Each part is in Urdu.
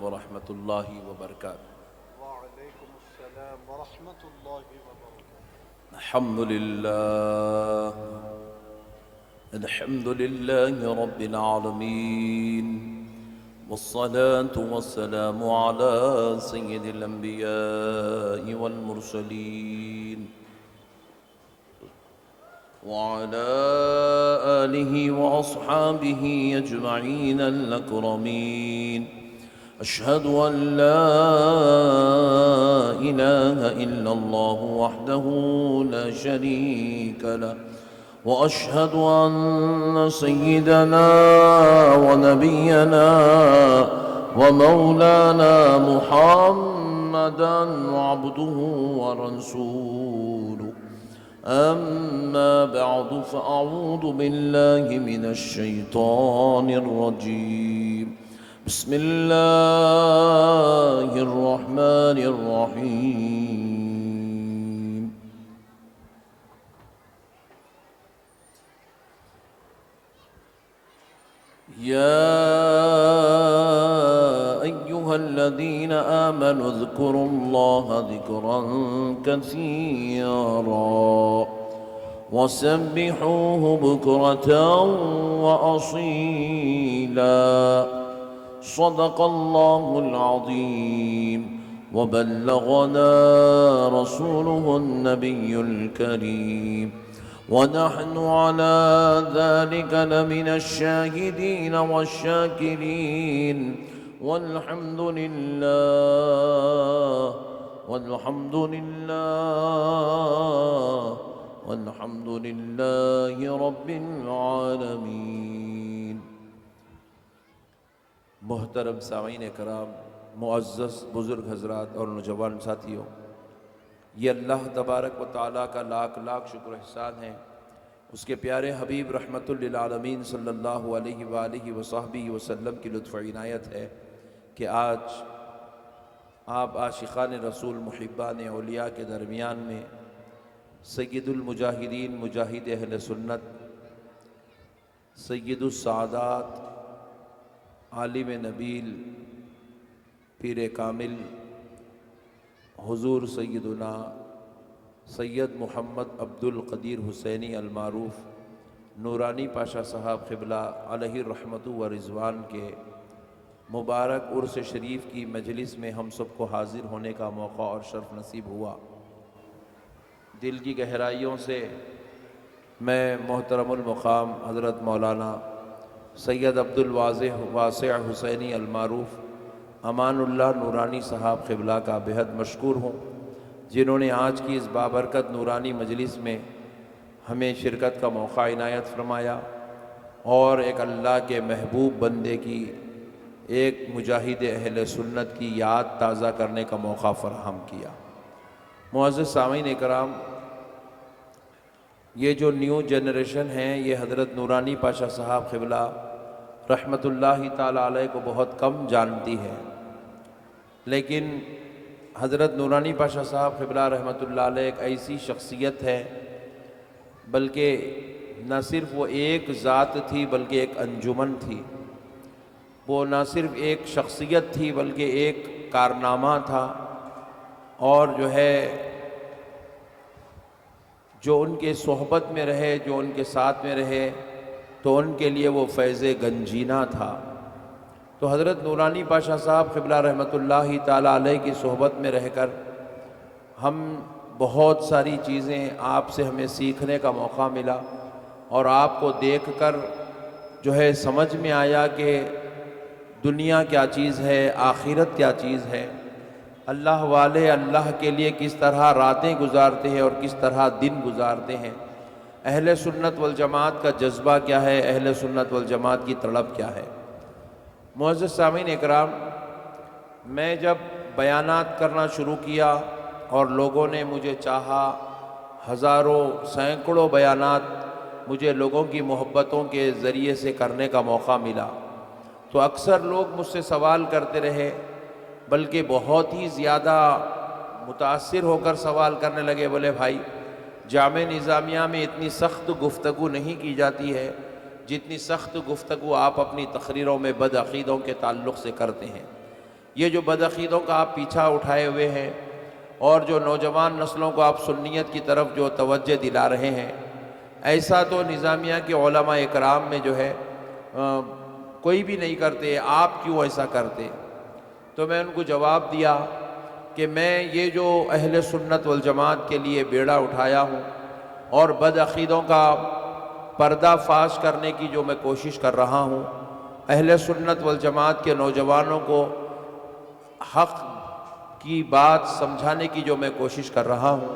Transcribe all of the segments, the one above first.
ورحمۃ اللہ وبرکاتہ۔ وعلیکم السلام ورحمۃ اللہ وبرکاتہ۔ الحمد للہ رب العالمین، والصلاة والسلام على سید الانبیاء والمرسلین، وعلى آلہ واصحابہ اجمعین الاکرمین۔ اشہد ان لا الہ الا اللہ وحدہ لا شریک لہ، واشہد ان سیدنا ونبینا ومولانا محمدا عبدہ ورسولہ۔ اما بعد فاعوذ باللہ من الشیطان الرجیم، بسم اللہ الرحمن الرحیم۔ یا ایہا الذین آمنوا اذکروا اللہ ذکرا کثیرا وسبحوہ بکرة وأصیلا۔ صدق اللہ العظیم وبلغنا رسوله النبی الکریم، ونحن على ذلك لمن الشاهدين والشاكرين، والحمد لله والحمد لله والحمد لله رب العالمين۔ محترم سامعین کرام، معزز بزرگ حضرات اور نوجوان ساتھیوں، یہ اللہ تبارک و تعالیٰ کا لاکھ لاکھ شکر و احسان ہے، اس کے پیارے حبیب رحمت للعالمین صلی اللہ علیہ وآلہ وصحبہ وسلم کی لطف و عنایت ہے کہ آج آپ عاشقان رسول محبان اولیاء کے درمیان میں سید المجاہدین مجاہد اہل سنت، سید السعادات، عالم نبیل، پیر کامل حضور سیدنا سید محمد عبد القدیر حسینی المعروف نورانی پاشا صاحب قبلہ علیہ الرحمت و رضوان کے مبارک عرس شریف کی مجلس میں ہم سب کو حاضر ہونے کا موقع اور شرف نصیب ہوا۔ دل کی گہرائیوں سے میں محترم المقام حضرت مولانا سید عبد الواضح واسع حسینی المعروف امان اللہ نورانی صاحب قبلہ کا بہت مشکور ہوں، جنہوں نے آج کی اس بابرکت نورانی مجلس میں ہمیں شرکت کا موقع عنایت فرمایا اور ایک اللہ کے محبوب بندے کی، ایک مجاہد اہل سنت کی یاد تازہ کرنے کا موقع فراہم کیا۔ معزز سامعین کرام، یہ جو نیو جنریشن ہے یہ حضرت نورانی پاشا صاحب قبلہ رحمت اللہ تعالیٰ علیہ کو بہت کم جانتی ہے، لیکن حضرت نورانی پاشا صاحب قبلہ رحمت اللہ علیہ ایک ایسی شخصیت ہے، بلکہ نہ صرف وہ ایک ذات تھی بلکہ ایک انجمن تھی۔ وہ نہ صرف ایک شخصیت تھی بلکہ ایک کارنامہ تھا، اور جو ہے جو ان کے صحبت میں رہے، جو ان کے ساتھ میں رہے تو ان کے لیے وہ فیض گنجینہ تھا۔ تو حضرت نورانی پاشا صاحب قبلہ رحمت اللہ تعالیٰ علیہ کی صحبت میں رہ کر ہم بہت ساری چیزیں آپ سے ہمیں سیکھنے کا موقع ملا، اور آپ کو دیکھ کر جو ہے سمجھ میں آیا کہ دنیا کیا چیز ہے، آخرت کیا چیز ہے، اللہ والے اللہ کے لیے کس طرح راتیں گزارتے ہیں اور کس طرح دن گزارتے ہیں، اہل سنت والجماعت کا جذبہ کیا ہے، اہل سنت والجماعت کی طلب کیا ہے۔ معزز سامعین اکرام، میں جب بیانات کرنا شروع کیا اور لوگوں نے مجھے چاہا، ہزاروں سینکڑوں بیانات مجھے لوگوں کی محبتوں کے ذریعے سے کرنے کا موقع ملا، تو اکثر لوگ مجھ سے سوال کرتے رہے، بلکہ بہت ہی زیادہ متاثر ہو کر سوال کرنے لگے، بولے بھائی جامع نظامیہ میں اتنی سخت گفتگو نہیں کی جاتی ہے جتنی سخت گفتگو آپ اپنی تقریروں میں بد عقیدوں کے تعلق سے کرتے ہیں۔ یہ جو بدعقیدوں کا آپ پیچھا اٹھائے ہوئے ہیں اور جو نوجوان نسلوں کو آپ سنیت کی طرف جو توجہ دلا رہے ہیں، ایسا تو نظامیہ کے علماء اکرام میں جو ہے کوئی بھی نہیں کرتے، آپ کیوں ایسا کرتے؟ تو میں ان کو جواب دیا کہ میں یہ جو اہل سنت والجماعت کے لیے بیڑا اٹھایا ہوں اور بدعقیدوں کا پردہ فاش کرنے کی جو میں کوشش کر رہا ہوں، اہل سنت والجماعت کے نوجوانوں کو حق کی بات سمجھانے کی جو میں کوشش کر رہا ہوں،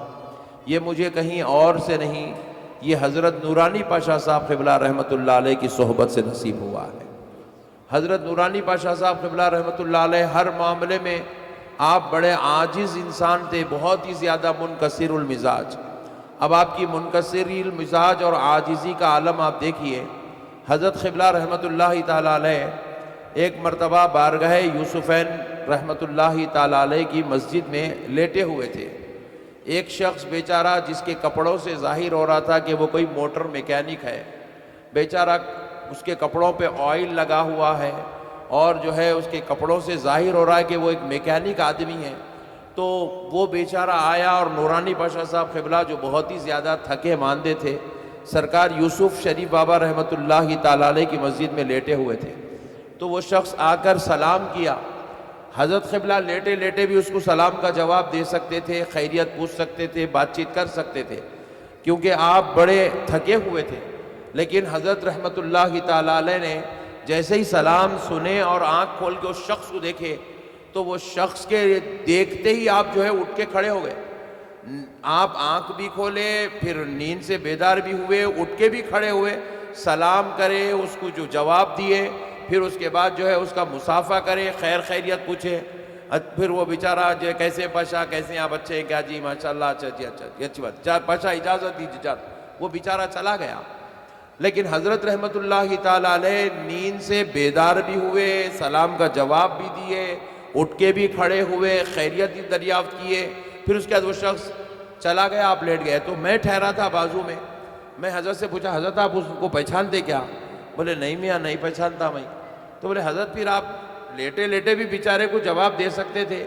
یہ مجھے کہیں اور سے نہیں، یہ حضرت نورانی پاشا صاحب قبلہ رحمۃ اللہ علیہ کی صحبت سے نصیب ہوا ہے۔ حضرت نورانی پاشا صاحب قبلہ رحمۃ اللہ علیہ ہر معاملے میں آپ بڑے عاجز انسان تھے، بہت ہی زیادہ منکسر المزاج۔ اب آپ کی منکسر المزاج اور عاجزی کا عالم آپ دیکھیے، حضرت قبلہ رحمۃ اللہ تعالیٰ علیہ ایک مرتبہ بارگاہ یوسفین رحمۃ اللہ تعالیٰ علیہ کی مسجد میں لیٹے ہوئے تھے۔ ایک شخص بیچارہ جس کے کپڑوں سے ظاہر ہو رہا تھا کہ وہ کوئی موٹر میکینک ہے، بیچارہ اس کے کپڑوں پہ آئل لگا ہوا ہے اور جو ہے اس کے کپڑوں سے ظاہر ہو رہا ہے کہ وہ ایک میکینک آدمی ہے، تو وہ بیچارہ آیا اور نورانی پاشا صاحب قبلہ جو بہت ہی زیادہ تھکے ماندے تھے، سرکار یوسف شریف بابا رحمۃ اللہ تعالیٰ علیہ کی مسجد میں لیٹے ہوئے تھے، تو وہ شخص آ کر سلام کیا۔ حضرت قبلہ لیٹے لیٹے بھی اس کو سلام کا جواب دے سکتے تھے، خیریت پوچھ سکتے تھے، بات چیت کر سکتے تھے، کیونکہ آپ بڑے تھکے ہوئے تھے۔ لیکن حضرت رحمۃ اللہ تعالیٰ علیہ نے جیسے ہی سلام سنے اور آنکھ کھول کے اس شخص کو دیکھے، تو وہ شخص کے دیکھتے ہی آپ جو ہے اٹھ کے کھڑے ہو گئے۔ آپ آنکھ بھی کھولے، پھر نیند سے بیدار بھی ہوئے، اٹھ کے بھی کھڑے ہوئے، سلام کرے، اس کو جو جواب دیے، پھر اس کے بعد جو ہے اس کا مصافحہ کرے، خیر خیریت پوچھے۔ پھر وہ بیچارہ جو ہے کیسے پاشا، کیسے آپ اچھے ہیں کیا جی، ماشاءاللہ، اچھا جی، اچھا جی، اچھی بات، پاشا اجازت دیجیے، اجازت۔ وہ بیچارہ چلا گیا۔ لیکن حضرت رحمۃ اللہ تعالیٰ علیہ نیند سے بیدار بھی ہوئے، سلام کا جواب بھی دیے، اٹھ کے بھی کھڑے ہوئے، خیریت بھی دریافت کیے، پھر اس کے بعد وہ شخص چلا گیا، آپ لیٹ گئے۔ تو میں ٹھہرا تھا بازو میں حضرت سے پوچھا، حضرت آپ اس کو پہچانتے کیا؟ بولے نہیں میاں، نہیں پہچانتا میں۔ تو بولے حضرت پھر آپ لیٹے لیٹے بھی بیچارے کو جواب دے سکتے تھے،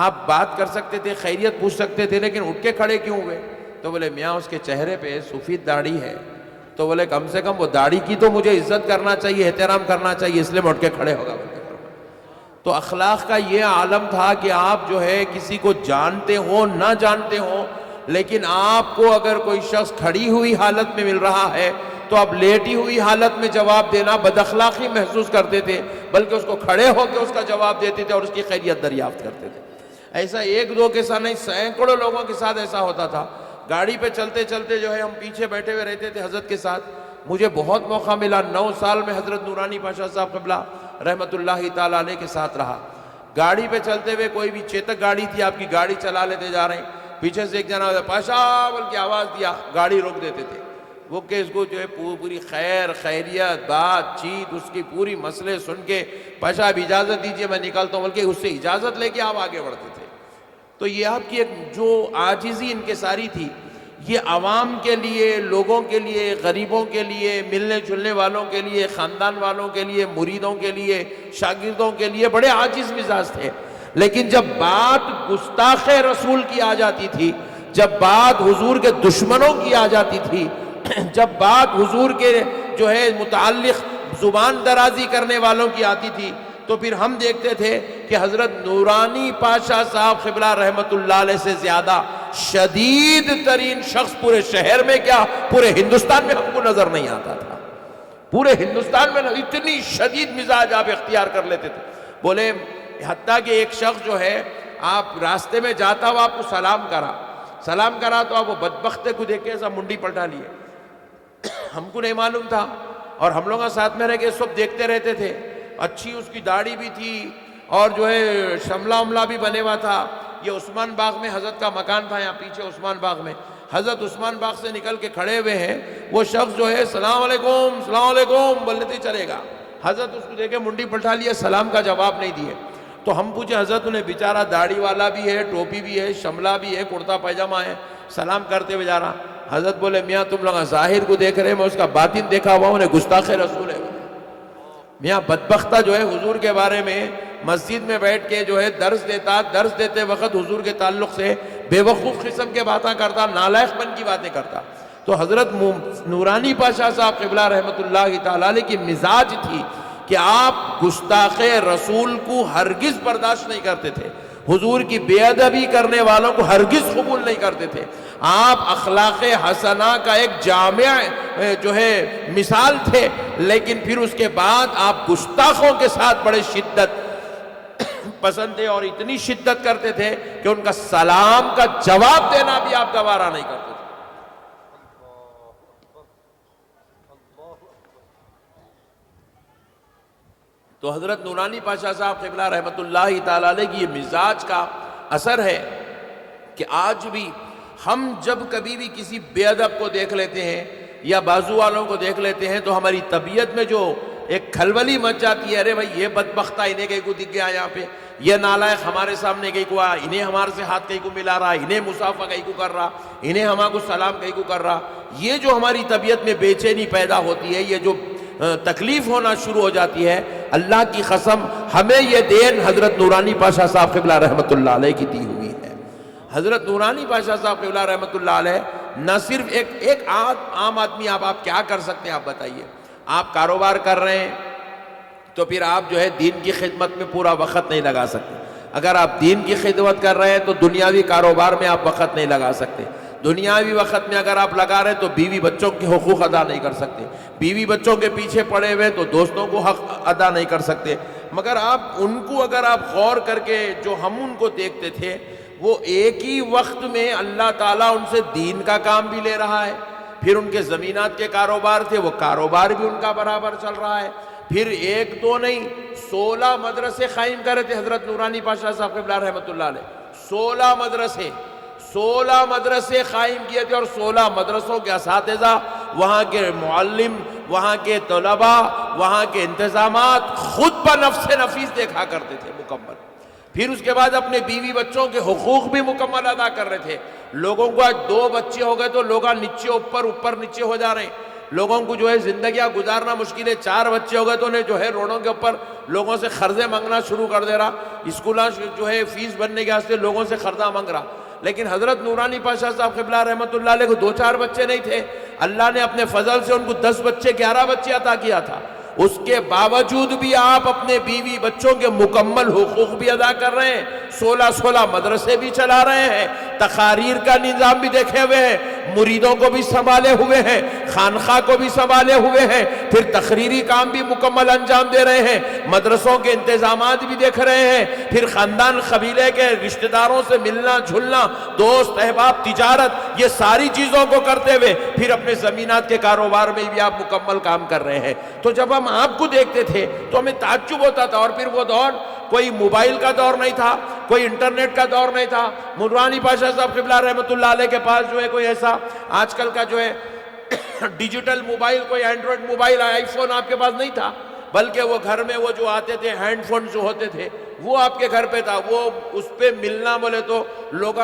آپ بات کر سکتے تھے، خیریت پوچھ سکتے تھے، لیکن اٹھ کے کھڑے کیوں ہوئے؟ تو بولے میاں اس کے چہرے پہ سفید داڑھی ہے، تو بولے کم سے کم وہ داڑھی کی تو مجھے عزت کرنا چاہیے، احترام کرنا چاہیے، اس لیے میں اٹھ کے کھڑے ہوگا۔ تو اخلاق کا یہ عالم تھا کہ آپ جو ہے کسی کو جانتے ہو نہ جانتے ہو، لیکن آپ کو اگر کوئی شخص کھڑی ہوئی حالت میں مل رہا ہے تو آپ لیٹی ہوئی حالت میں جواب دینا بد اخلاقی محسوس کرتے تھے، بلکہ اس کو کھڑے ہو کے اس کا جواب دیتے تھے اور اس کی خیریت دریافت کرتے تھے۔ ایسا ایک دو کے ساتھ نہیں، سینکڑوں لوگوں کے ساتھ ایسا ہوتا تھا۔ گاڑی پہ چلتے چلتے جو ہے ہم پیچھے بیٹھے ہوئے رہتے تھے حضرت کے ساتھ۔ مجھے بہت موقع ملا، 9 سال میں حضرت نورانی پاشا صاحب قبلہ رحمۃ اللہ تعالیٰ علیہ کے ساتھ رہا۔ گاڑی پہ چلتے ہوئے کوئی بھی چیتک گاڑی تھی، آپ کی گاڑی چلا لیتے جا رہے ہیں، پیچھے سے ایک جنا پاشا بول کے آواز دیا، گاڑی روک دیتے تھے وہ، کہ اس کو جو ہے پوری خیر خیریت بات چیت اس کی پوری مسئلے سن کے، پاشا اب اجازت دیجئے میں نکلتا ہوں، بلکہ اس سے اجازت لے کے آپ آگے بڑھتے تھے۔ تو یہ آپ کی ایک جو عاجزی انکساری تھی، یہ عوام کے لیے، لوگوں کے لیے، غریبوں کے لیے، ملنے جلنے والوں کے لیے، خاندان والوں کے لیے، مریدوں کے لیے، شاگردوں کے لیے بڑے عاجز مزاج تھے۔ لیکن جب بات گستاخ رسول کی آ جاتی تھی، جب بات حضور کے دشمنوں کی آ جاتی تھی، جب بات حضور کے جو ہے متعلق زبان درازی کرنے والوں کی آتی تھی، تو پھر ہم دیکھتے تھے کہ حضرت نورانی پاشا صاحب قبلہ رحمۃ اللہ علیہ سے زیادہ شدید ترین شخص پورے شہر میں کیا پورے ہندوستان میں ہم کو نظر نہیں آتا تھا۔ پورے ہندوستان میں اتنی شدید مزاج آپ اختیار کر لیتے تھے۔ بولے حتیٰ کہ ایک شخص جو ہے آپ راستے میں جاتا ہوا آپ کو سلام کرا تو آپ وہ بدبختے کو دیکھ کے ایسا منڈی پلٹا لیے۔ ہم کو نہیں معلوم تھا، اور ہم لوگوں ساتھ میں رہ کے سب دیکھتے رہتے تھے۔ اچھی اس کی داڑھی بھی تھی اور جو ہے شملہ املہ بھی بنے ہوا تھا۔ یہ عثمان باغ میں حضرت کا مکان تھا، یہاں پیچھے عثمان باغ میں حضرت عثمان باغ سے نکل کے کھڑے ہوئے ہیں، وہ شخص جو ہے السلام علیکم السلام علیکم بولتے چلے گا، حضرت اس کو دیکھے منڈی پلٹا لیا، سلام کا جواب نہیں دیے۔ تو ہم پوچھے حضرت انہیں بیچارہ داڑھی والا بھی ہے، ٹوپی بھی ہے، شملہ بھی ہے، کرتا پائجامہ ہے، سلام کرتے ہوئے جا رہا۔ حضرت بولے میاں تم لوگ ظاہر کو دیکھ رہے، میں اس کا باطن دیکھا ہوا، انہیں گستاخ رسول ہے۔ میاں بدبختہ جو ہے حضور کے بارے میں مسجد میں بیٹھ کے جو ہے درس دیتے وقت حضور کے تعلق سے بے وقوف قسم کے باتیں کرتا، نالائق پن کی باتیں کرتا۔ تو حضرت نورانی پاشا صاحب قبلہ رحمۃ اللہ تعالیٰ علیہ کی مزاج تھی کہ آپ گستاخ رسول کو ہرگز برداشت نہیں کرتے تھے، حضور کی بے ادبی کرنے والوں کو ہرگز قبول نہیں کرتے تھے۔ آپ اخلاق حسنہ کا ایک جامع جو ہے مثال تھے، لیکن پھر اس کے بعد آپ گستاخوں کے ساتھ بڑے شدت پسند تھے، اور اتنی شدت کرتے تھے کہ ان کا سلام کا جواب دینا بھی آپ گوارا نہیں کرتے تھے۔ تو حضرت نورانی پاشا صاحب قبلہ رحمۃ اللہ تعالیٰ علیہ کی یہ مزاج کا اثر ہے کہ آج بھی ہم جب کبھی بھی کسی بے ادب کو دیکھ لیتے ہیں یا بازو والوں کو دیکھ لیتے ہیں تو ہماری طبیعت میں جو ایک کھلبلی مچ جاتی ہے، ارے بھائی یہ بدبختہ انہیں کہیں کو دکھ گیا یہاں پہ، یہ نالائق ہمارے سامنے کہیں کو آیا، انہیں ہمارے سے ہاتھ کہیں کو ملا رہا، انہیں مصافحہ کہیں کو کر رہا، انہیں ہمارے کو سلام کہیں کو کر رہا۔ یہ جو ہماری طبیعت میں بے چینی پیدا ہوتی ہے، یہ جو تکلیف ہونا شروع ہو جاتی ہے، اللہ کی قسم ہمیں یہ دین حضرت نورانی پاشا صاحب قبلہ رحمۃ اللہ علیہ کی دی ہوئی ہے۔ حضرت نورانی پاشا صاحب قبلہ رحمۃ اللہ علیہ نہ صرف ایک عام آدمی، آپ کیا کر سکتے ہیں؟ آپ بتائیے، آپ کاروبار کر رہے ہیں تو پھر آپ جو ہے دین کی خدمت میں پورا وقت نہیں لگا سکتے۔ اگر آپ دین کی خدمت کر رہے ہیں تو دنیاوی کاروبار میں آپ وقت نہیں لگا سکتے۔ دنیاوی وقت میں اگر آپ لگا رہے تو بیوی بچوں کے حقوق ادا نہیں کر سکتے، بیوی بچوں کے پیچھے پڑے ہوئے تو دوستوں کو حق ادا نہیں کر سکتے۔ مگر آپ ان کو اگر آپ غور کر کے جو ہم ان کو دیکھتے تھے، وہ ایک ہی وقت میں اللہ تعالیٰ ان سے دین کا کام بھی لے رہا ہے، پھر ان کے زمینات کے کاروبار تھے، وہ کاروبار بھی ان کا برابر چل رہا ہے، پھر ایک دو نہیں 16 مدرسے قائم کرے تھے حضرت نورانی پاشا صاحب قبلہ رحمۃ اللہ علیہ۔ 16 مدرسے قائم کیے تھے، اور 16 مدرسوں کے اساتذہ، وہاں کے معلم، وہاں کے طلباء، وہاں کے انتظامات خود بنفس نفیس دیکھا کرتے تھے مکمل۔ پھر اس کے بعد اپنے بیوی بچوں کے حقوق بھی مکمل ادا کر رہے تھے۔ لوگوں کو آج 2 بچے ہو گئے تو لوگ نیچے اوپر نیچے ہو جا رہے ہیں، لوگوں کو جو ہے زندگیاں گزارنا مشکل ہے۔ 4 بچے ہو گئے تو انہیں جو ہے روڈوں کے اوپر لوگوں سے قرضے مانگنا شروع کر دے رہا، اسکولاں جو ہے فیس بننے کے واسطے لوگوں سے قرضہ مانگ رہا۔ لیکن حضرت نورانی پاشا صاحب قبلہ رحمۃ اللہ علیہ کو 2-4 بچے نہیں تھے، اللہ نے اپنے فضل سے ان کو 10 بچے 11 بچے عطا کیا تھا۔ اس کے باوجود بھی آپ اپنے بیوی بچوں کے مکمل حقوق بھی ادا کر رہے ہیں، 16 مدرسے بھی چلا رہے ہیں، تقاریر کا نظام بھی دیکھے ہوئے ہیں، مریدوں کو بھی سنبھالے ہوئے ہیں، خانقاہ کو بھی سنبھالے ہوئے ہیں، پھر تقریری کام بھی مکمل انجام دے رہے ہیں، مدرسوں کے انتظامات بھی دیکھ رہے ہیں، پھر خاندان قبیلے کے رشتہ داروں سے ملنا جھلنا، دوست احباب، تجارت، یہ ساری چیزوں کو کرتے ہوئے پھر اپنے زمینات کے کاروبار میں بھی آپ مکمل کام کر رہے ہیں۔ تو جب ہم آپ کو دیکھتے تھے تو ہمیں تعجب ہوتا تھا، اور پھر وہ دور کوئی موبائل کا دور نہیں تھا، کوئی انٹرنیٹ کا دور نہیں تھا۔ نورانی پاشا صاحب قبلہ رحمۃ اللہ علیہ کے پاس جو ہے کوئی ایسا آج کل کا جو ہے ڈیجیٹل موبائل، کوئی اینڈرائڈ موبائل، آئی فون آپ کے پاس نہیں تھا، بلکہ وہ گھر میں وہ جو آتے تھے ہینڈ فون جو ہوتے تھے وہ آپ کے گھر پہ تھا۔ وہ اس پہ ملنا بولے تو لوگ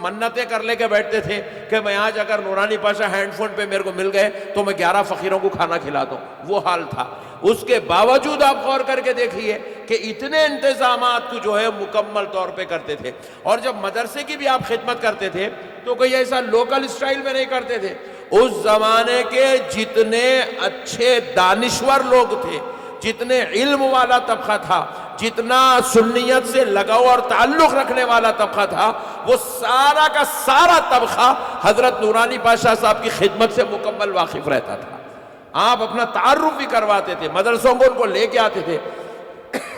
منتیں کر لے کے بیٹھتے تھے کہ میں آج اگر نورانی پاشا ہینڈ فون پہ میرے کو مل گئے تو میں 11 فقیروں کو کھانا کھلا دوں، وہ حال تھا۔ اس کے باوجود آپ غور کر کے دیکھیے کہ اتنے انتظامات کو جو ہے مکمل طور پہ کرتے تھے، اور جب مدرسے کی بھی آپ خدمت کرتے تھے تو کوئی ایسا لوکل اسٹائل میں نہیں کرتے تھے۔ اس زمانے کے جتنے اچھے دانشور لوگ تھے، جتنے علم والا طبقہ تھا، جتنا سنیت سے لگاؤ اور تعلق رکھنے والا طبقہ تھا، وہ سارا کا سارا طبقہ حضرت نورانی پاشا صاحب کی خدمت سے مکمل واقف رہتا تھا۔ آپ اپنا تعارف بھی کرواتے تھے، مدرسوں کو ان کو لے کے آتے تھے،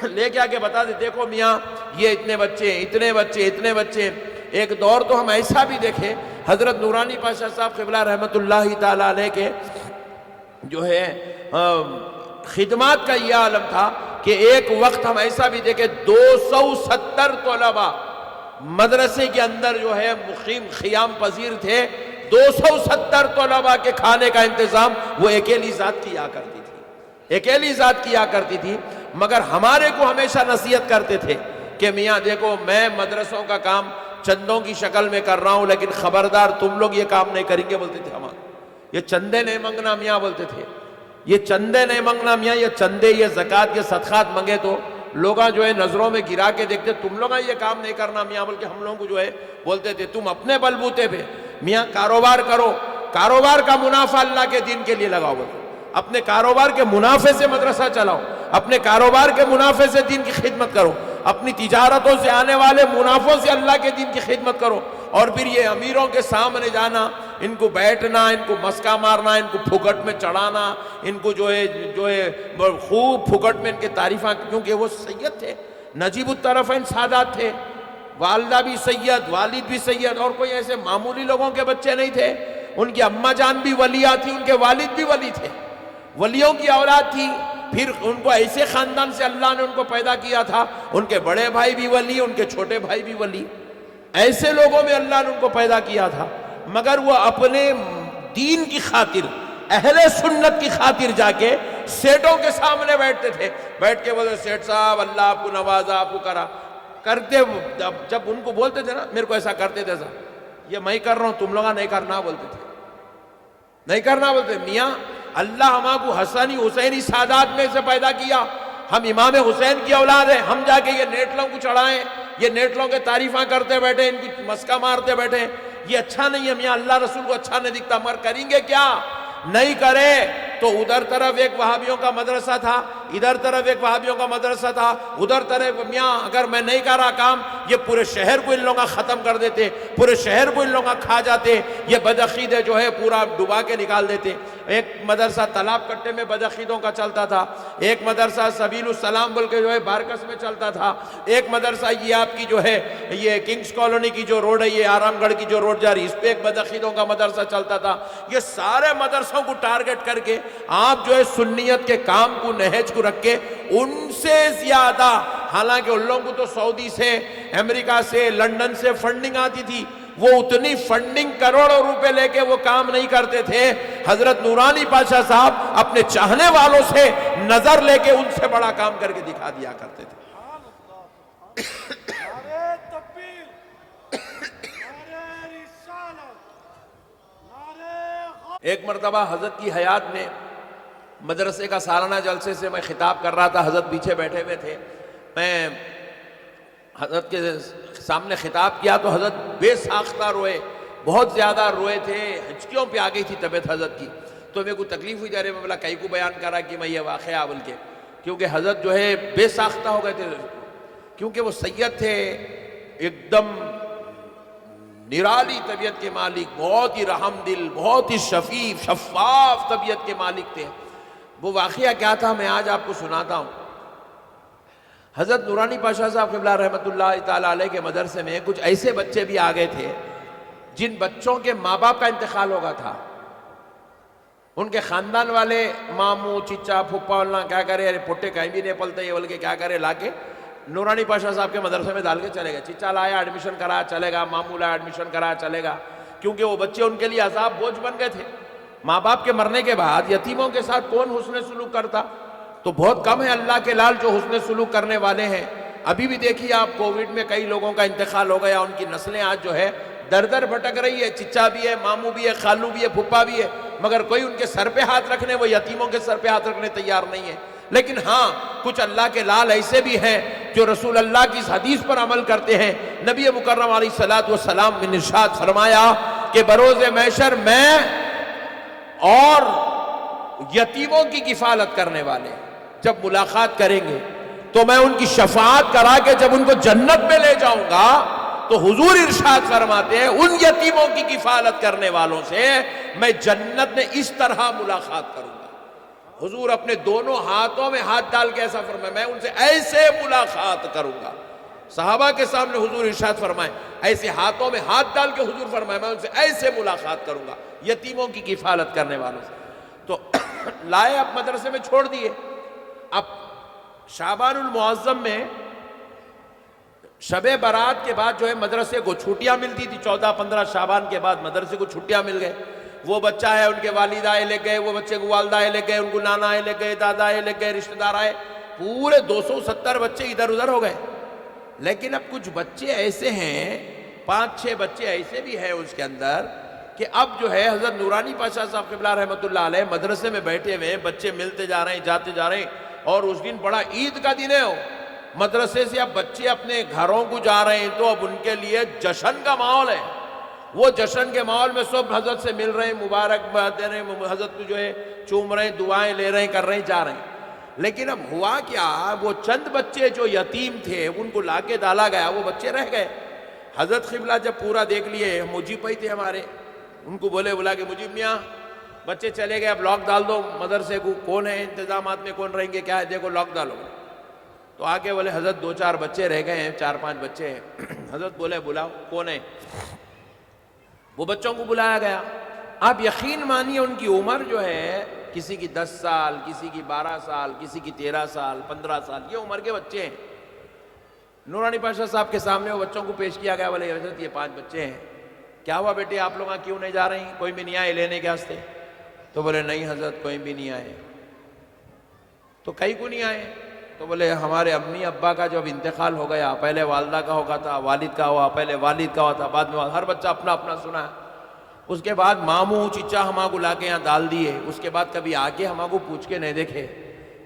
لے کے آ کے بتاتے دیکھو میاں یہ اتنے بچے، اتنے بچے، اتنے بچے۔ ایک دور تو ہم ایسا بھی دیکھے حضرت نورانی پاشا صاحب قبلہ رحمۃ اللہ تعالیٰ علیہ کے جو ہے خدمات کا یہ عالم تھا کہ ایک وقت ہم ایسا بھی دیکھے 270 طلباء مدرسے کے اندر جو ہے مقیم قیام پذیر تھے۔ 270 طلباء کے کھانے کا انتظام وہ اکیلی ذات کیا کرتی تھی، اکیلی ذات کیا کرتی تھی۔ مگر ہمارے کو ہمیشہ نصیحت کرتے تھے کہ میاں دیکھو میں مدرسوں کا کام چندوں کی شکل میں کر رہا ہوں، لیکن خبردار تم لوگ یہ کام نہیں کریں گے، بولتے تھے ہمارے یہ چندے نہیں منگنا میاں، بولتے تھے یہ چندے نہیں منگنا میاں، یہ چندے، یہ زکوٰۃ، یہ صدقات منگے تو لوگ جو ہے نظروں میں گرا کے دیکھتے تم لوگ یہ کام نہیں کرنا میاں، بلکہ ہم لوگوں کو جو ہے بولتے تھے تم اپنے بلبوتے پہ میاں کاروبار کرو، کاروبار کا منافع اللہ کے دین کے لیے لگاؤ، اپنے کاروبار کے منافع سے مدرسہ چلاؤ، اپنے کاروبار کے منافع سے دین کی خدمت کرو، اپنی تجارتوں سے آنے والے منافعوں سے اللہ کے دین کی خدمت کرو۔ اور پھر یہ امیروں کے سامنے جانا، ان کو بیٹھنا، ان کو مسکا مارنا، ان کو پھکٹ میں چڑھانا، ان کو جو ہے خوب پھکٹ میں ان کے تعریفاں، کیونکہ وہ سید تھے، نجیب الطرفین سادات تھے، والدہ بھی سید، والد بھی سید، اور کوئی ایسے معمولی لوگوں کے بچے نہیں تھے۔ ان کی اماں جان بھی ولیہ تھی، ان کے والد بھی ولی تھے، ولیوں کی اولاد تھی۔ پھر ان کو ایسے خاندان سے اللہ نے ان کو پیدا کیا تھا، ان کے بڑے بھائی بھی ولی، ان کے چھوٹے بھائی بھی ولی، ایسے لوگوں میں اللہ نے ان کو پیدا کیا تھا۔ مگر وہ اپنے دین کی خاطر، اہل سنت کی خاطر جا کے سیٹوں کے سامنے بیٹھتے تھے، بیٹھ کے بولتے سیٹ صاحب اللہ آپ کو نوازا، آپ کو کرا کرتے، جب ان کو بولتے تھے نا میرے کو ایسا کرتے تھے صاحب، یہ میں کر رہا ہوں تم لوگا نہیں کرنا بولتے تھے، نہیں کرنا بولتے۔ میاں اللہ ہما کو حسنی حسینی سادات میں سے پیدا کیا، ہم امام حسین کی اولاد ہیں، ہم جا کے یہ نیٹلوں کو چڑھائیں، یہ نیٹلوں کے تعریفاں کرتے بیٹھے، ان کی مسکا مارتے بیٹھے، یہ اچھا نہیں ہے میاں، اللہ رسول کو اچھا نہیں دکھتا۔ مگر کریں گے کیا؟ نہیں کرے تو ادھر طرف ایک وہابیوں کا مدرسہ تھا، ادھر طرف ایک وہابیوں کا مدرسہ تھا، ادھر طرف میاں اگر میں نہیں کر رہا کام، یہ پورے شہر کو ان لوگوں کا ختم کر دیتے، پورے شہر کو ان لوگوں کا کھا جاتے، یہ بدعقیدے جو ہے پورا ڈبا کے نکال دیتے۔ ایک مدرسہ تالاب کٹے میں بدعقیدوں کا چلتا تھا، ایک مدرسہ سبیل السلام بول کے جو ہے بارکس میں چلتا تھا، ایک مدرسہ یہ آپ کی جو ہے یہ کنگز کالونی کی جو روڈ ہے، یہ آرام گڑھ کی جو روڈ جا رہی، اس پہ ایک بدعقیدوں کا مدرسہ چلتا تھا۔ یہ سارے مدرسوں کو ٹارگٹ کر کے آپ جو ہے سنیت کے کام کو نہج کو رکھ کے ان سے زیادہ، حالانکہ ان لوگوں کو تو سعودی سے، امریکہ سے، لندن سے فنڈنگ آتی تھی، وہ اتنی فنڈنگ کروڑوں روپے لے کے وہ کام نہیں کرتے تھے۔ حضرت نورانی پاشا صاحب اپنے چاہنے والوں سے نظر لے کے ان سے بڑا کام کر کے دکھا دیا کرتے تھے۔ نعرہ تکبیر، نعرہ رسالت، نعرہ ایک مرتبہ حضرت کی حیات میں مدرسے کا سالانہ جلسے سے میں خطاب کر رہا تھا، حضرت پیچھے بیٹھے ہوئے تھے، میں حضرت کے سامنے خطاب کیا تو حضرت بے ساختہ روئے، بہت زیادہ روئے تھے، ہچکیوں پہ آ گئی تھی طبیعت حضرت کی، تو میرے کو تکلیف ہوئی جا رہی، میں بولا کئی کو بیان کرا کہ میں یہ واقعہ بول کے، کیونکہ حضرت جو ہے بے ساختہ ہو گئے تھے، کیونکہ وہ سید تھے، ایک دم نرالی طبیعت کے مالک، بہت ہی رحم دل، بہت ہی شفاف طبیعت کے مالک تھے۔ وہ واقعہ کیا تھا میں آج آپ کو سناتا ہوں۔ حضرت نورانی پاشا صاحب قبلہ رحمۃ اللہ تعالیٰ علیہ کے مدرسے میں کچھ ایسے بچے بھی آ گئے تھے جن بچوں کے ماں باپ کا انتقال ہو گیا تھا، ان کے خاندان والے ماموں چچا پھپھا اللہ کیا کرے، ارے پٹے کہیں بھی نہیں پلتے یہ بول کے کیا کرے، لا کے نورانی پاشا صاحب کے مدرسے میں ڈال کے چلے گئے، چچا لایا ایڈمیشن کرایا چلے گا، ماموں لایا ایڈمیشن کرایا چلے گا، کیونکہ وہ بچے ان کے لیے عذاب بوجھ بن گئے تھے۔ ماں باپ کے مرنے کے بعد یتیموں کے ساتھ کون حسن سلوک کرتا؟ تو بہت کم ہے اللہ کے لال جو حسن سلوک کرنے والے ہیں۔ ابھی بھی دیکھیے آپ، کووڈ میں کئی لوگوں کا انتقال ہو گیا، ان کی نسلیں آج جو ہے در در بھٹک رہی ہے، چچا بھی ہے، ماموں بھی ہے، خالو بھی ہے، پھپھا بھی ہے، مگر کوئی ان کے سر پہ ہاتھ رکھنے، وہ یتیموں کے سر پہ ہاتھ رکھنے تیار نہیں ہے۔ لیکن ہاں کچھ اللہ کے لال ایسے بھی ہیں جو رسول اللہ کی اس حدیث پر عمل کرتے ہیں۔ نبی مکرم علیہ الصلوۃ والسلام نے ارشاد فرمایا کہ بروز محشر میں اور یتیموں کی کفالت کرنے والے جب ملاقات کریں گے تو میں ان کی شفاعت کرا کے جب ان کو جنت میں لے جاؤں گا تو حضور ارشاد فرماتے ہیں ان یتیموں کی کفالت کرنے والوں سے میں جنت میں اس طرح ملاقات کروں گا۔ حضور اپنے دونوں ہاتھوں میں ہاتھ ڈال کے ایسا فرمائے میں ان سے ایسے ملاقات کروں گا۔ صحابہ کے سامنے حضور ارشاد فرمائے، ایسے ہاتھوں میں ہاتھ ڈال کے حضور فرمائے میں ان سے ایسے ملاقات کروں گا یتیموں کی کفالت کرنے والوں سے۔ تو لائے اب مدرسے میں چھوڑ دیے۔ اب شعبان المعظم میں شب برات کے بعد جو ہے مدرسے کو چھٹیاں ملتی تھی، 14-15 شعبان کے بعد مدرسے کو چھٹیاں مل گئے۔ وہ بچہ ہے ان کے والد آئے لے گئے، وہ بچے کو والدہ آئے لے گئے، ان کو نانا آئے لے گئے، دادا آئے لے گئے، رشتہ دار آئے، پورے 270 بچے ادھر ادھر ہو گئے۔ لیکن اب کچھ بچے ایسے ہیں، 5-6 بچے ایسے بھی ہیں اس کے اندر کہ اب جو ہے حضرت نورانی پاشا صاحب قبلہ رحمۃ اللہ علیہ مدرسے میں بیٹھے ہوئے، بچے ملتے جا رہے ہیں، جاتے جا رہے ہیں، اور اس دن بڑا عید کا دن ہے، مدرسے سے اب بچے اپنے گھروں کو جا رہے ہیں تو اب ان کے لیے جشن کا ماحول ہے. وہ جشن کے ماحول میں سب حضرت سے مل رہے ہیں, مبارکباد دے رہے ہیں, حضرت کو جو ہے چوم رہے ہیں, دعائیں لے رہے ہیں, کر رہے ہیں, جا رہے ہیں. لیکن اب ہوا کیا, وہ چند بچے جو یتیم تھے ان کو لا کے ڈالا گیا, وہ بچے رہ گئے. حضرت قبلہ جب پورا دیکھ لیے, مجیب بھائی تھے ہمارے, ان کو بلا کہ مجیب میاں بچے چلے گئے, اب لاک ڈال دو مدرسے کو, کون ہے انتظامات میں, کون رہیں گے, کیا ہے, دیکھو لاک ڈالو. تو آگے بولے حضرت 2-4 بچے رہ گئے ہیں, 4-5 بچے ہیں. حضرت بولے بلاؤ کون ہے. وہ بچوں کو بلایا گیا. آپ یقین مانیے ان کی عمر جو ہے کسی کی 10 سال, کسی کی 12 سال, کسی کی 13 سال, 15 سال, یہ عمر کے بچے ہیں. نورانی پاشا صاحب کے سامنے وہ بچوں کو پیش کیا گیا. بولے حضرت یہ 5 بچے ہیں, کیا ہوا بیٹے آپ لوگ کیوں نہیں جا رہے ہیں, کوئی بھی نہیں آئے لینے کے واسطے. تو بولے نہیں حضرت کوئی بھی نہیں آئے. تو کئی کو نہیں آئے. تو بولے ہمارے امی ابا کا جب انتقال ہو گیا, پہلے والدہ کا ہوگا تھا, والد کا ہوا, پہلے والد کا ہوا تھا, بعد میں ہر بچہ اپنا اپنا سنا. اس کے بعد ماموں چچا ہما کو لا کے یہاں ڈال دیے. اس کے بعد کبھی آگے ہما کو پوچھ کے نہیں دیکھے.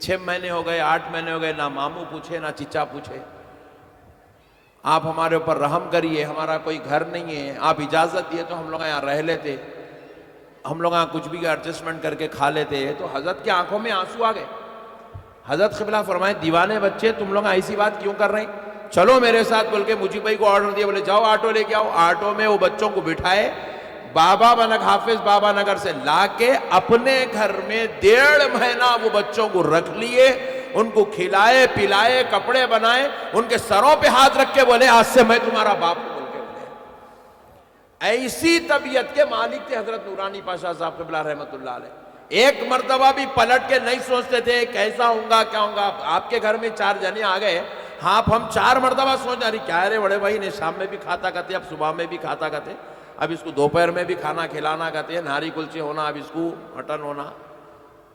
6 مہینے ہو گئے, 8 مہینے ہو گئے, نہ ماموں پوچھے نہ چچا پوچھے. آپ ہمارے اوپر رحم کریے, ہمارا کوئی گھر نہیں ہے, آپ اجازت دیے تو ہم لوگ یہاں رہ لیتے, ہم لوگ یہاں کچھ بھی ایڈجسٹمنٹ کر کے کھا لیتے. تو حضرت کی آنکھوں میں آنسو آ گئے. حضرت قبلہ فرمائے دیوانے بچے تم لوگ ایسی بات کیوں کر رہے ہیں, چلو میرے ساتھ. بول کے مجھے بھائی کو آرڈر دیا, بولے جاؤ آٹو لے کے آؤ. آٹو میں وہ بچوں کو بٹھائے, بابا بنک حافظ بابا نگر سے لا کے اپنے گھر میں 1.5 مہینہ وہ بچوں کو رکھ لیے. ان کو کھلائے پلائے, کپڑے بنائے, ان کے سروں پہ ہاتھ رکھ کے بولے آج سے میں تمہارا باپ ہوں بول کے بولے. ایسی طبیعت کے مالک تھے حضرت نورانی پاشا صاحب قبلہ رحمت اللہ علیہ. ایک مرتبہ بھی پلٹ کے نہیں سوچتے تھے کیسا ہوں گا کیا ہوں گا. آپ کے گھر میں 4 جنے آ گئے, ہاں ہم 4 مرتبہ سوچ رہے کیا رے بڑے بھائی نے شام میں بھی کھاتا کرتے, اب صبح میں بھی کھاتا کرتے, اب اس کو دوپہر میں بھی کھانا کھلانا کرتے, نہاری کلچے ہونا, اب اس کو مٹن ہونا,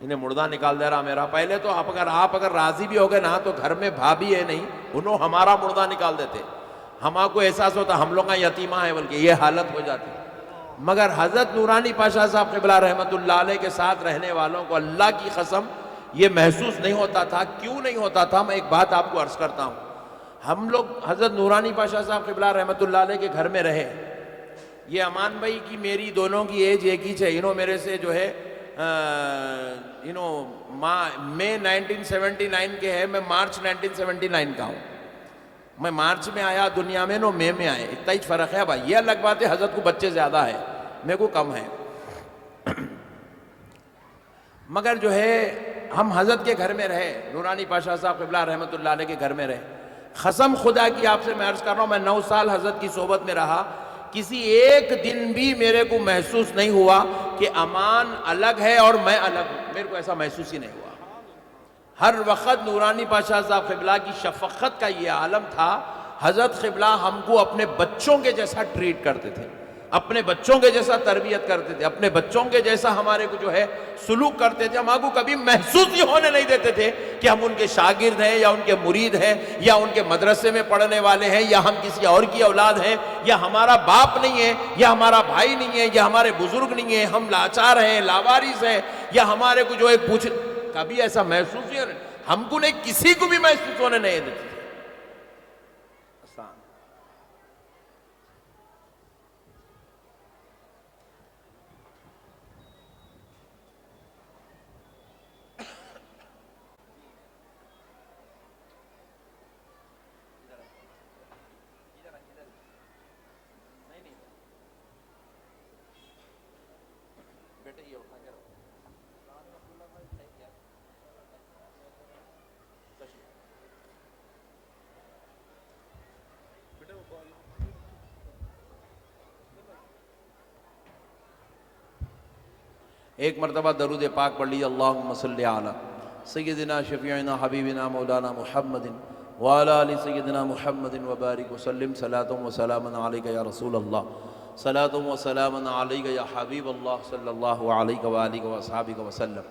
انہیں مردہ نکال دے رہا میرا. پہلے تو آپ اگر راضی بھی ہو گئے نا تو گھر میں بھابھی ہے نہیں, انہوں ہمارا مردہ نکال دیتے. ہمارا کو احساس ہوتا ہم لوگ کا یتیمہ ہے, بلکہ یہ حالت ہو جاتی. مگر حضرت نورانی پاشا صاحب قبلہ رحمت اللہ علیہ کے ساتھ رہنے والوں کو اللہ کی قسم یہ محسوس نہیں ہوتا تھا. کیوں نہیں ہوتا تھا, میں ایک بات آپ کو عرض کرتا ہوں. ہم لوگ حضرت نورانی پاشا صاحب قبلہ رحمت اللہ علیہ کے گھر میں رہے. یہ امان بھائی کی میری دونوں کی ایج ایک ہی ہے. انہوں میرے سے جو ہے مئی 1979 کے ہے, میں مارچ 1979 کا ہوں. میں مارچ میں آیا دنیا میں, نو مئی میں آئے, اتنا ہی فرق ہے بھائی. یہ الگ بات ہے حضرت کو بچے زیادہ ہے, میرے کو کم ہے. مگر جو ہے ہم حضرت کے گھر میں رہے, نورانی پاشا صاحب قبلہ رحمت اللہ علیہ کے گھر میں رہے. قسم خدا کی آپ سے میں عرض کر رہا ہوں, میں 9 سال حضرت کی صحبت میں رہا, کسی ایک دن بھی میرے کو محسوس نہیں ہوا کہ امان الگ ہے اور میں الگ ہوں. میرے کو ایسا محسوس ہی نہیں ہوا. ہر وقت نورانی پاشا صاحب قبلہ کی شفقت کا یہ عالم تھا. حضرت قبلہ ہم کو اپنے بچوں کے جیسا ٹریٹ کرتے تھے, اپنے بچوں کے جیسا تربیت کرتے تھے, اپنے بچوں کے جیسا ہمارے کو جو ہے سلوک کرتے تھے. ہم کو کبھی محسوس ہی ہونے نہیں دیتے تھے کہ ہم ان کے شاگرد ہیں یا ان کے مرید ہیں یا ان کے مدرسے میں پڑھنے والے ہیں یا ہم کسی اور کی اولاد ہیں یا ہمارا باپ نہیں ہے یا ہمارا بھائی نہیں ہے یا ہمارے بزرگ نہیں ہیں, ہم لاچار ہیں, لاوارث ہیں, یا ہمارے کو جو ہے پوچھ. کبھی ایسا محسوس ہی ہم کو نہیں, کسی کو بھی محسوس ہونے نہیں دیتے. ایک مرتبہ درود پاک پڑھ لیجیے, اللہم صلی علی سیدنا شفیعنا حبیبنا مولانا محمد وعلی آل سیدنا محمد وبارک وسلم. صلاۃ و سلاما علیک یا رسول اللہ, صلاۃ و سلاما علیک یا حبیب اللہ صلی اللہ علیہ وآلہ وصحبہ وسلم.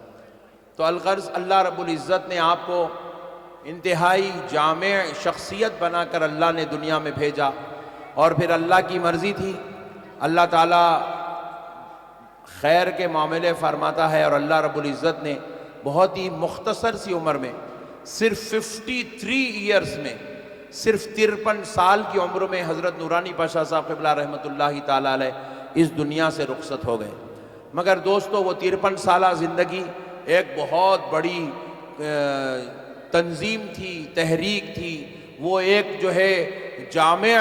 تو الغرض اللہ رب العزت نے آپ کو انتہائی جامع شخصیت بنا کر اللہ نے دنیا میں بھیجا, اور پھر اللہ کی مرضی تھی. اللہ تعالیٰ خیر کے معاملے فرماتا ہے, اور اللہ رب العزت نے بہت ہی مختصر سی عمر میں صرف 53 ایئرز میں، صرف 53 سال کی عمر میں حضرت نورانی پاشا صاحب قبلہ رحمۃ اللہ تعالیٰ علیہ اس دنیا سے رخصت ہو گئے۔ مگر دوستو وہ 53 سالہ زندگی ایک بہت بڑی تنظیم تھی، تحریک تھی، وہ ایک جو ہے جامع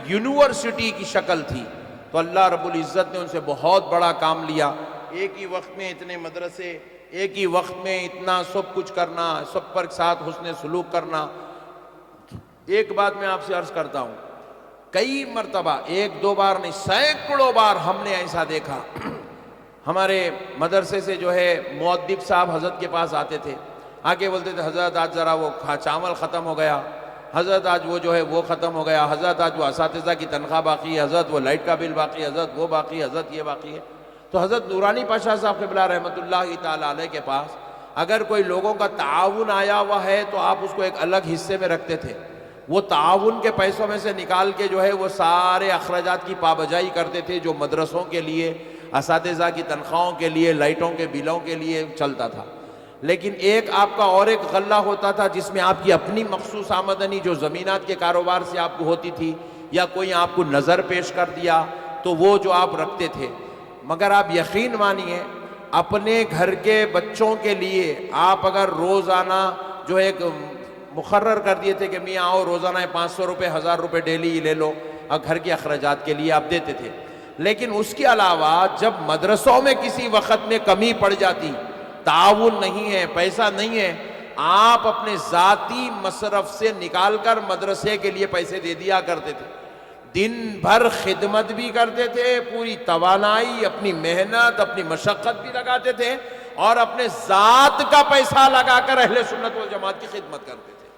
یونیورسٹی کی شکل تھی۔ تو اللہ رب العزت نے ان سے بہت بڑا کام لیا، ایک ہی وقت میں اتنے مدرسے، ایک ہی وقت میں اتنا سب کچھ کرنا، سب پر ساتھ حسن سلوک کرنا۔ ایک بات میں آپ سے عرض کرتا ہوں، کئی مرتبہ، ایک دو بار نہیں، سینکڑوں بار ہم نے ایسا دیکھا، ہمارے مدرسے سے جو ہے مؤدب صاحب حضرت کے پاس آتے تھے، آگے بولتے تھے حضرت آج ذرا وہ چاول ختم ہو گیا، حضرت آج وہ جو ہے وہ ختم ہو گیا، حضرت آج وہ اساتذہ کی تنخواہ باقی ہے، حضرت وہ لائٹ کا بل باقی ہے، حضرت وہ باقی ہے، حضرت یہ باقی ہے۔ تو حضرت نورانی پاشا صاحب قبلہ رحمۃ اللہ تعالیٰ علیہ کے پاس اگر کوئی لوگوں کا تعاون آیا ہوا ہے تو آپ اس کو ایک الگ حصے میں رکھتے تھے، وہ تعاون کے پیسوں میں سے نکال کے جو ہے وہ سارے اخراجات کی پابجائی کرتے تھے جو مدرسوں کے لیے، اساتذہ کی تنخواہوں کے لیے، لائٹوں کے بلوں کے لیے چلتا تھا۔ لیکن ایک آپ کا اور ایک غلہ ہوتا تھا جس میں آپ کی اپنی مخصوص آمدنی جو زمینات کے کاروبار سے آپ کو ہوتی تھی، یا کوئی آپ کو نظر پیش کر دیا تو وہ جو آپ رکھتے تھے۔ مگر آپ یقین مانیے اپنے گھر کے بچوں کے لیے آپ اگر روزانہ جو ایک مقرر کر دیے تھے کہ میاں آؤ روزانہ 500 روپے 1000 روپے ڈیلی لے لو، اور گھر کے اخراجات کے لیے آپ دیتے تھے۔ لیکن اس کے علاوہ جب مدرسوں میں کسی وقت میں کمی پڑ جاتی، تعاون نہیں ہے، پیسہ نہیں ہے، آپ اپنے ذاتی مصرف سے نکال کر مدرسے کے لیے پیسے دے دیا کرتے تھے، دن بھر خدمت بھی کرتے تھے، پوری توانائی، اپنی محنت، اپنی مشقت بھی لگاتے تھے، اور اپنے ذات کا پیسہ لگا کر اہل سنت والجماعت کی خدمت کرتے تھے۔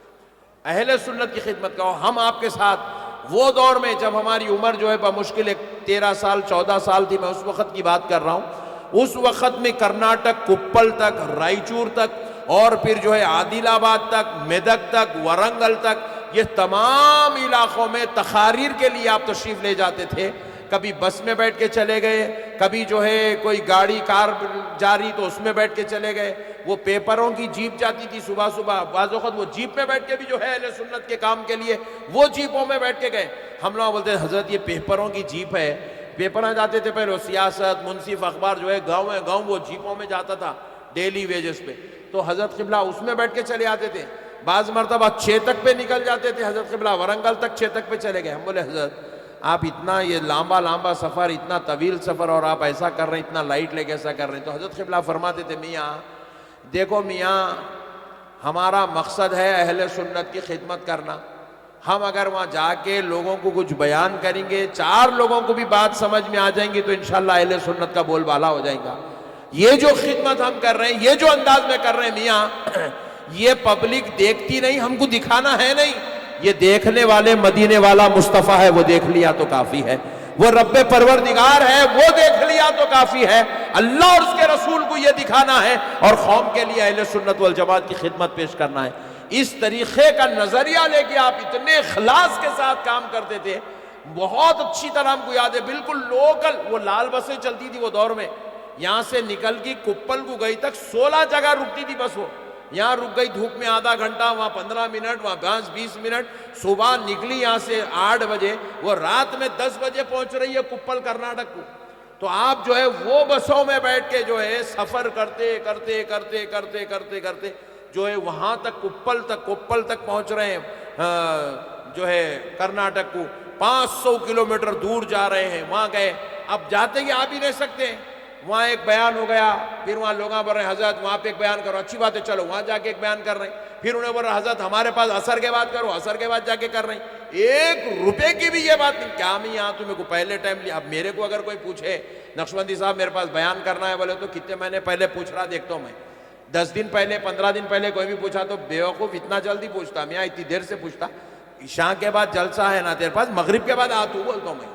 اہل سنت کی خدمت کا ہم آپ کے ساتھ وہ دور میں جب ہماری عمر جو ہے بمشکل 13 سال 14 سال تھی، میں اس وقت کی بات کر رہا ہوں، اس وقت میں کرناٹک کپل تک، رائچور تک، اور پھر جو ہے عادل آباد تک، میدک تک، ورنگل تک، یہ تمام علاقوں میں تقاریر کے لیے آپ تشریف لے جاتے تھے۔ کبھی بس میں بیٹھ کے چلے گئے، کبھی جو ہے کوئی گاڑی کار جاری تو اس میں بیٹھ کے چلے گئے، وہ پیپروں کی جیپ جاتی تھی صبح صبح، بعض اوقات وہ جیپ میں بیٹھ کے بھی جو ہے اہل سنت کے کام کے لیے وہ جیپوں میں بیٹھ کے گئے۔ ہم لوگ بولتے ہیں حضرت یہ پیپروں کی جیپ ہے، پیپراں جاتے تھے پہلے، سیاست، منصف، اخبار جو ہے گاؤں وہ جیپوں میں جاتا تھا ڈیلی ویجز پہ، تو حضرت قبلہ اس میں بیٹھ کے چلے آتے تھے۔ بعض مرتبہ چیتک پہ نکل جاتے تھے، حضرت قبلہ ورنگل تک چیتک پہ چلے گئے۔ ہم بولے حضرت آپ اتنا یہ لمبا سفر، اتنا طویل سفر، اور آپ ایسا کر رہے ہیں، اتنا لائٹ لے کے ایسا کر رہے ہیں۔ تو حضرت قبلہ فرماتے تھے میاں دیکھو میاں، ہمارا مقصد ہے اہل سنت کی خدمت کرنا، ہم اگر وہاں جا کے لوگوں کو کچھ بیان کریں گے، 4 لوگوں کو بھی بات سمجھ میں آ جائیں گی تو انشاءاللہ اہل سنت کا بول بالا ہو جائے گا۔ یہ جو خدمت ہم کر رہے ہیں، یہ جو انداز میں کر رہے ہیں میاں، یہ پبلک دیکھتی نہیں، ہم کو دکھانا ہے نہیں، یہ دیکھنے والے مدینے والا مصطفیٰ ہے، وہ دیکھ لیا تو کافی ہے، وہ رب پروردگار ہے، وہ دیکھ لیا تو کافی ہے، اللہ اور اس کے رسول کو یہ دکھانا ہے، اور قوم کے لیے اہل سنت والجماعت کی خدمت پیش کرنا ہے۔ اس طریقے کا نظریہ لے کے آپ اتنے اخلاص کے ساتھ کام کرتے تھے، بہت اچھی طرح ہم کو یاد ہے، بالکل لوکل، وہ لال بسیں چلتی تھی وہ دور میں، یہاں سے نکل کی کپل کو گئی تک 16 جگہ رکتی تھی بس، وہ یہاں رک گئی دھوپ میں آدھا گھنٹہ، وہاں 15 منٹ، وہاں 20 منٹ، صبح نکلی یہاں سے 8 بجے، وہ رات میں 10 بجے پہنچ رہی ہے کپل کرناٹک کو۔ تو آپ جو ہے وہ بسوں میں بیٹھ کے جو ہے سفر کرتے کرتے کرتے کرتے کرتے کرتے جو ہے وہاں تک کپل تک پہنچ رہے ہیں، جو ہے کرناٹک کو 500 کلومیٹر دور جا رہے ہیں، وہاں گئے، اب جاتے ہی آپ ہی نہیں سکتے، وہاں ایک بیان ہو گیا، پھر وہاں لوگاں بول رہے ہیں حضرت وہاں پہ ایک بیان کرو، اچھی بات ہے چلو وہاں جا کے ایک بیان کر رہے ہیں، پھر انہیں بول رہے ہیں حضرت ہمارے پاس عصر کے بعد کرو، عصر کے بعد جا کے کر رہے ہیں، 1 روپے کی بھی یہ بات نہیں، کیا میں یہاں تمہیں کو پہلے ٹائم لیا۔ اب میرے کو اگر کوئی پوچھے نقشبندی صاحب میرے پاس بیان کرنا ہے بولے تو کتنے مہینے پہلے پوچھ رہا دیکھتا ہوں میں، 10 دن پہلے 15 دن پہلے کوئی بھی پوچھا تو بیوقوف اتنا جلدی پوچھتا، میاں اتنی دیر سے پوچھتا، عشاء کے بعد جلسہ ہے نا تیرے پاس، مغرب کے بعد آتو بولتا ہوں میں،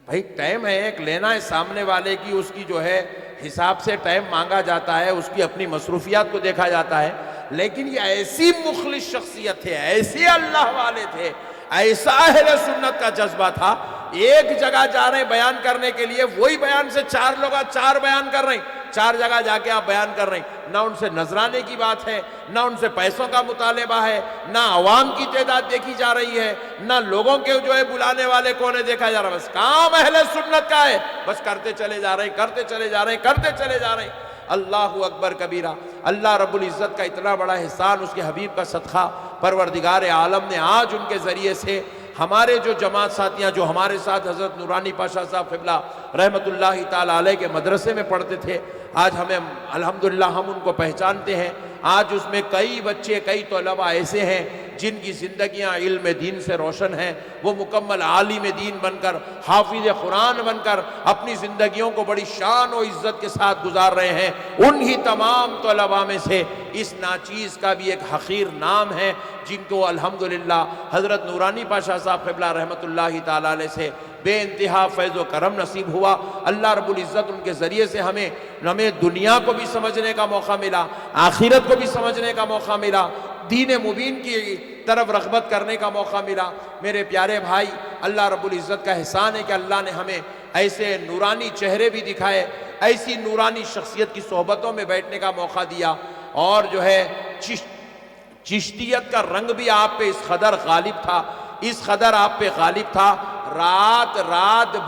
بھائی ٹائم ہے ایک لینا ہے سامنے والے کی، اس کی جو ہے حساب سے ٹائم مانگا جاتا ہے، اس کی اپنی مصروفیات کو دیکھا جاتا ہے، لیکن یہ ایسی مخلص شخصیت تھے، ایسے اللہ والے تھے، ایسا اہل سنت کا جذبہ تھا، ایک جگہ جا رہے ہیں بیان کرنے کے لیے، وہی بیان سے 4 لوگ 4 بیان کر رہے ہیں، 4 جگہ جا کے آپ بیان کر رہے ہیں، نہ ان سے نذرانے کی بات ہے، نہ ان سے پیسوں کا مطالبہ ہے، نہ عوام کی تعداد دیکھی جا رہی ہے، نہ لوگوں کے جو ہے بلانے والے کون ہے دیکھا جا رہا، بس کام اہل سنت کا ہے، بس کرتے چلے جا رہے ہیں، کرتے چلے جا رہے ہیں، کرتے چلے جا رہے ہیں۔ اللہ اکبر کبیرہ۔ اللہ رب العزت کا اتنا بڑا احسان، اس کے حبیب کا صدقہ، پروردگار عالم نے آج ان کے ذریعے سے ہمارے جو جماعت ساتھیاں جو ہمارے ساتھ حضرت نورانی پاشا صاحب قبلہ رحمت اللہ تعالیٰ علیہ کے مدرسے میں پڑھتے تھے، آج ہمیں الحمدللہ ہم ان کو پہچانتے ہیں۔ آج اس میں کئی بچے، کئی طلبہ ایسے ہیں جن کی زندگیاں علم دین سے روشن ہیں، وہ مکمل عالم دین بن کر، حافظ قرآن بن کر اپنی زندگیوں کو بڑی شان و عزت کے ساتھ گزار رہے ہیں۔ انہی تمام طلباء میں سے اس ناچیز کا بھی ایک حقیر نام ہے، جن کو الحمدللہ حضرت نورانی پاشا صاحب قبلہ رحمت اللہ تعالیٰ علیہ سے بے انتہا فیض و کرم نصیب ہوا۔ اللہ رب العزت ان کے ذریعے سے ہمیں دنیا کو بھی سمجھنے کا موقع ملا، آخرت کو بھی سمجھنے کا موقع ملا، دین مبین کی طرف رغبت کرنے کا موقع ملا۔ میرے پیارے بھائی، اللہ رب العزت کا احسان ہے کہ اللہ نے ہمیں ایسے نورانی چہرے بھی دکھائے، ایسی نورانی شخصیت کی صحبتوں میں بیٹھنے کا موقع دیا، اور جو ہے چشتیت کا رنگ بھی آپ پہ اس قدر غالب تھا، اس قدر آپ پہ غالب تھا، رات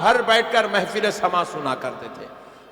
بھر بیٹھ کر محفل سما سنا کرتے تھے،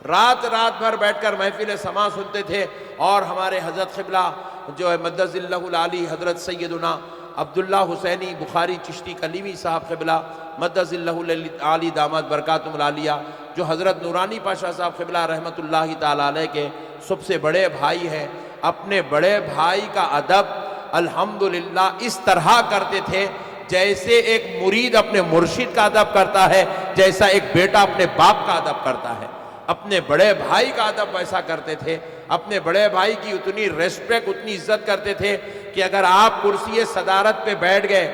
رات بھر بیٹھ کر محفل سما سنتے تھے۔ اور ہمارے حضرت قبلہ جو ہے مدد اللہ العالی حضرت سیدنا عبداللہ حسینی بخاری چشتی کلیمی صاحب قبلہ مدد اللہ العالی داماد برکاتہم العالیہ، جو حضرت نورانی پاشا صاحب قبلہ رحمت اللہ تعالیٰ علیہ کے سب سے بڑے بھائی ہیں، اپنے بڑے بھائی کا ادب الحمدللہ اس طرح کرتے تھے جیسے ایک مرید اپنے مرشد کا ادب کرتا ہے، جیسا ایک بیٹا اپنے باپ کا ادب کرتا ہے، اپنے بڑے بھائی کا ادب ویسا کرتے تھے، اپنے بڑے بھائی کی اتنی ریسپیکٹ، اتنی عزت کرتے تھے کہ اگر آپ کرسی صدارت پہ بیٹھ گئے،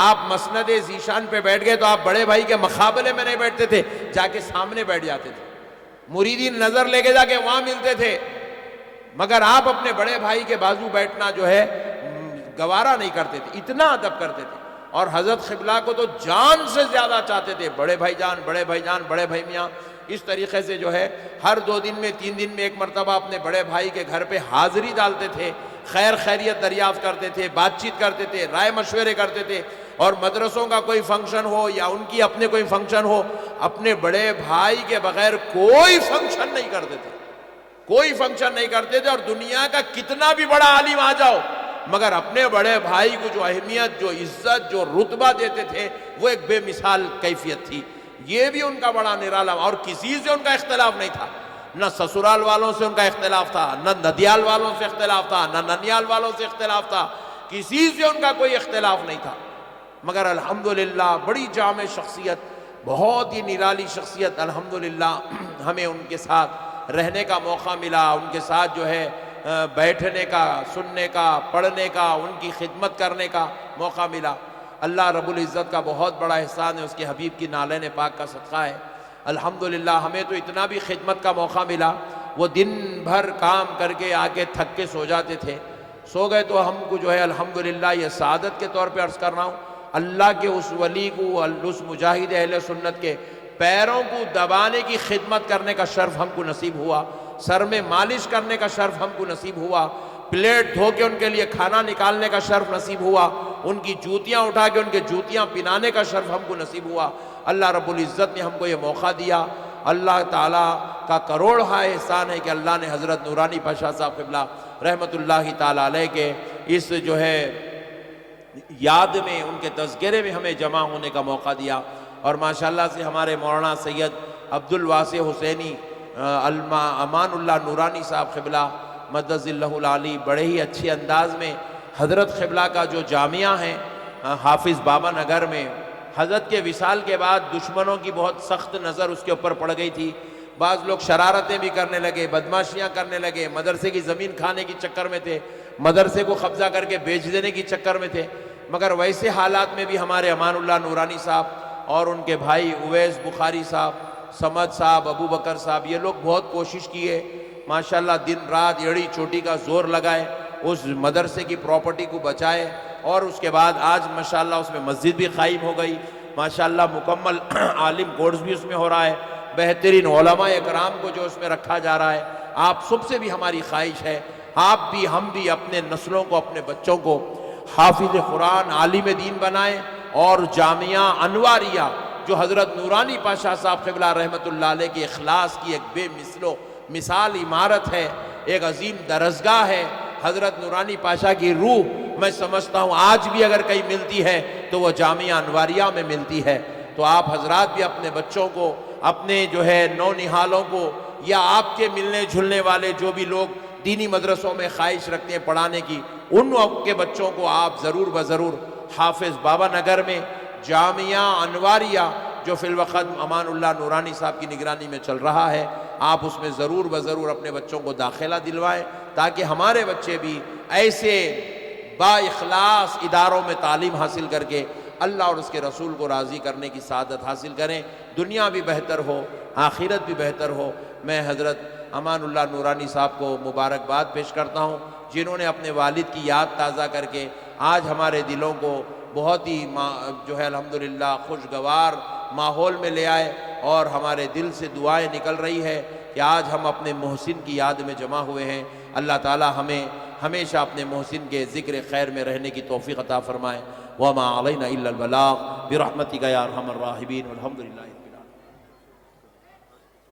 آپ مسند ذیشان پہ بیٹھ گئے، تو آپ بڑے بھائی کے مقابلے میں نہیں بیٹھتے تھے، جا کے سامنے بیٹھ جاتے تھے، مریدین نظر لے کے جا کے وہاں ملتے تھے، مگر آپ اپنے بڑے بھائی کے بازو بیٹھنا جو ہے گوارا نہیں کرتے تھے، اتنا ادب کرتے تھے۔ اور حضرت قبلہ کو تو جان سے زیادہ چاہتے تھے، بڑے بھائی جان، بڑے بھائی جان، بڑے بھائی میاں۔ اس طریقے سے جو ہے ہر 2 دن میں 3 دن میں ایک مرتبہ اپنے بڑے بھائی کے گھر پہ حاضری ڈالتے تھے، خیر خیریت دریافت کرتے تھے، بات چیت کرتے تھے، رائے مشورے کرتے تھے، اور مدرسوں کا کوئی فنکشن ہو یا ان کی اپنے کوئی فنکشن ہو، اپنے بڑے بھائی کے بغیر کوئی فنکشن نہیں کرتے تھے، کوئی فنکشن نہیں کرتے تھے۔ اور دنیا کا کتنا بھی بڑا عالم آ جاؤ، مگر اپنے بڑے بھائی کو جو اہمیت، جو عزت، جو رتبہ دیتے تھے، وہ ایک بے مثال کیفیت تھی۔ یہ بھی ان کا بڑا نرالا، اور کسی سے ان کا اختلاف نہیں تھا، نہ سسرال والوں سے ان کا اختلاف تھا، نہ ندیال والوں سے اختلاف تھا، نہ ننیال والوں سے اختلاف تھا، کسی سے ان کا کوئی اختلاف نہیں تھا۔ مگر الحمدللہ بڑی جامع شخصیت، بہت ہی نرالی شخصیت، الحمدللہ ہمیں ان کے ساتھ رہنے کا موقع ملا، ان کے ساتھ جو ہے بیٹھنے کا، سننے کا، پڑھنے کا، ان کی خدمت کرنے کا موقع ملا۔ اللہ رب العزت کا بہت بڑا احسان ہے، اس کے حبیب کی نالین پاک کا صدقہ ہے۔ الحمدللہ ہمیں تو اتنا بھی خدمت کا موقع ملا، وہ دن بھر کام کر کے آگے تھک کے سو جاتے تھے، سو گئے تو ہم کو جو ہے الحمدللہ یہ سعادت کے طور پہ عرض کر رہا ہوں، اللہ کے اس ولی کو، اس مجاہد اہل سنت کے پیروں کو دبانے کی خدمت کرنے کا شرف ہم کو نصیب ہوا، سر میں مالش کرنے کا شرف ہم کو نصیب ہوا، پلیٹ دھو کے ان کے لیے کھانا نکالنے کا شرف نصیب ہوا، ان کی جوتیاں اٹھا کے ان کے جوتیاں پہنانے کا شرف ہم کو نصیب ہوا۔ اللہ رب العزت نے ہم کو یہ موقع دیا۔ اللہ تعالیٰ کا کروڑہ احسان ہے کہ اللہ نے حضرت نورانی پاشا صاحب قبلہ رحمت اللہ تعالیٰ علیہ کے اس جو ہے یاد میں، ان کے تذکرے میں ہمیں جمع ہونے کا موقع دیا۔ اور ماشاءاللہ سے ہمارے مولانا سید عبدالواسع حسینی امان اللہ نورانی صاحب قبلہ مدد اللہ العالی بڑے ہی اچھے انداز میں حضرت قبلہ کا جو جامعہ ہے حافظ بابا نگر میں، حضرت کے وصال کے بعد دشمنوں کی بہت سخت نظر اس کے اوپر پڑ گئی تھی، بعض لوگ شرارتیں بھی کرنے لگے، بدماشیاں کرنے لگے، مدرسے کی زمین کھانے کی چکر میں تھے، مدرسے کو قبضہ کر کے بیچ دینے کی چکر میں تھے۔ مگر ویسے حالات میں بھی ہمارے امان اللہ نورانی صاحب اور ان کے بھائی اویس بخاری صاحب، سمد صاحب، ابو بکر صاحب، یہ لوگ بہت کوشش کیے، ماشاءاللہ دن رات ایڑی چوٹی کا زور لگائے، اس مدرسے کی پراپرٹی کو بچائے، اور اس کے بعد آج ماشاءاللہ اس میں مسجد بھی قائم ہو گئی، ماشاءاللہ مکمل عالم کورس بھی اس میں ہو رہا ہے، بہترین علماء اکرام کو جو اس میں رکھا جا رہا ہے۔ آپ سب سے بھی ہماری خواہش ہے، آپ بھی ہم بھی اپنے نسلوں کو، اپنے بچوں کو حافظ قرآن، عالم دین بنائیں، اور جامعہ انواریہ جو حضرت نورانی پاشا صاحب قبلہ رحمۃ اللہ علیہ کے اخلاص کی ایک بے مثال عمارت ہے، ایک عظیم درسگاہ ہے۔ حضرت نورانی پاشا کی روح میں سمجھتا ہوں آج بھی اگر کہیں ملتی ہے تو وہ جامعہ انواریہ میں ملتی ہے۔ تو آپ حضرات بھی اپنے بچوں کو، اپنے جو ہے نونہالوں کو، یا آپ کے ملنے جھلنے والے جو بھی لوگ دینی مدرسوں میں خواہش رکھتے ہیں پڑھانے کی، ان کے بچوں کو آپ ضرور بضرور حافظ بابا نگر میں جامعہ انواریہ جو فی الوقت امان اللہ نورانی صاحب کی نگرانی میں چل رہا ہے، آپ اس میں ضرور بضرور اپنے بچوں کو داخلہ دلوائیں، تاکہ ہمارے بچے بھی ایسے با اخلاص اداروں میں تعلیم حاصل کر کے اللہ اور اس کے رسول کو راضی کرنے کی سعادت حاصل کریں، دنیا بھی بہتر ہو، آخرت بھی بہتر ہو۔ میں حضرت امان اللہ نورانی صاحب کو مبارکباد پیش کرتا ہوں، جنہوں نے اپنے والد کی یاد تازہ کر کے آج ہمارے دلوں کو بہت ہی جو ہے الحمدللہ خوشگوار ماحول میں لے آئے، اور ہمارے دل سے دعائیں نکل رہی ہے کہ آج ہم اپنے محسن کی یاد میں جمع ہوئے ہیں۔ اللہ تعالی ہمیں ہمیشہ اپنے محسن کے ذکر خیر میں رہنے کی توفیق عطا فرمائے۔ وما علینا الا البلاغ برحمتک یا ارحم الراحمین والحمدللہ۔